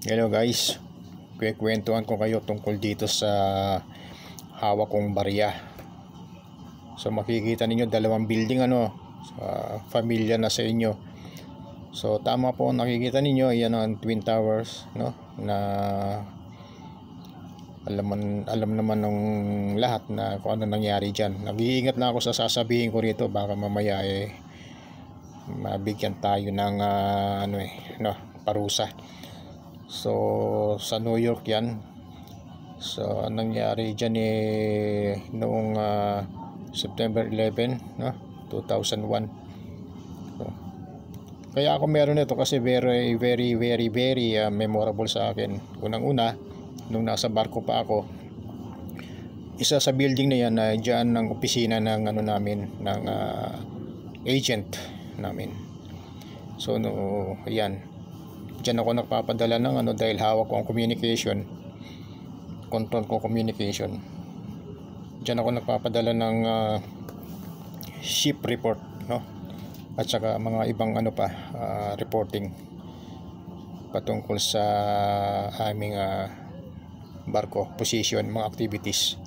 Hello guys, kwentuhan ko kayo tungkol dito sa hawak kong barya. So makikita ninyo dalawang building familiar na sa inyo. So tama po, nakikita ninyo yan ang Twin Towers, no? Na alam naman ng lahat na kung ano nangyari diyan. Nag-iingat lang ako sa sasabihin ko rito, baka mamaya mabigyan tayo ng parusa. So sa New York yan. So nangyari dyan noong September 11, no? 2001. So, kaya ako meron ito kasi very memorable sa akin. Unang-una, nung nasa barko pa ako, isa sa building na yan na dyan ang opisina ng ng agent namin. So yan, dyan ako nagpapadala ng dahil hawak ko ang communication, control ko communication. Dyan ako nagpapadala ng ship report, no? At saka mga ibang reporting patungkol sa aming barko, position, mga activities.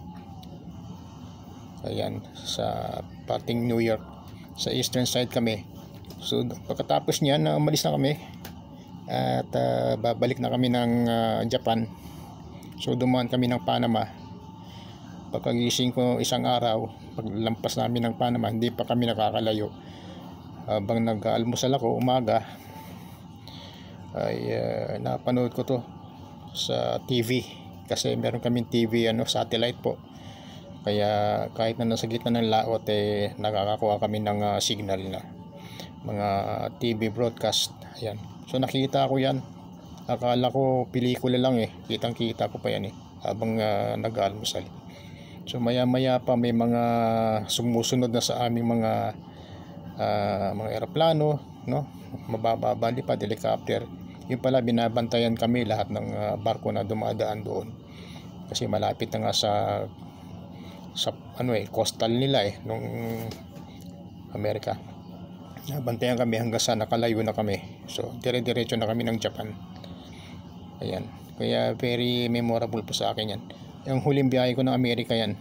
Ayan, sa parting New York, sa eastern side kami. So pagkatapos niyan, umalis na kami at babalik na kami ng Japan. So dumaan kami ng Panama. Pagkagising ko isang araw, paglampas namin ng Panama, hindi pa kami nakakalayo. Habang nag-almusal ako umaga, ay napanood ko to sa TV, kasi meron kaming TV satellite po. Kaya kahit na nasa gitna ng laot, nakakakuha kami ng signal na mga TV broadcast. Ayan. So nakita ko yan. Akala ko pelikula lang Kitang kita ko pa yan habang nag-almusal. So maya pa may mga sumusunod na sa aming mga eroplano, no? Mababa lipad, helicopter. Yung pala, binabantayan kami lahat ng barko na dumadaan doon. Kasi malapit na nga sa coastal nila nung Amerika. Bantayan kami hanggang sa nakalayo na kami. So dire-diretso na kami ng Japan. Ayan. Kaya very memorable po sa akin yan. Yung huling biyahe ko ng Amerika yan,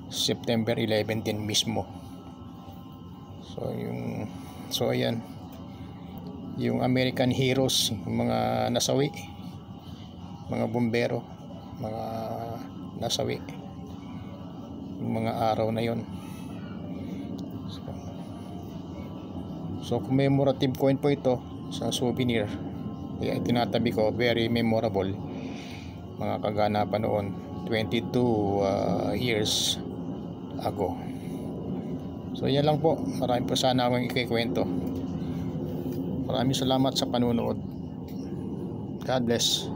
September 11 din mismo. So ayan, yung American heroes, mga nasawi, mga bumbero, mga nasawi, yung mga araw na yon. So commemorative coin po ito, sa souvenir. Kaya tinatabi ko, very memorable. Mga kaganapan noon, 22 years ago. So yan lang po. Marami po sana akong ikikwento. Maraming salamat sa panunood. God bless.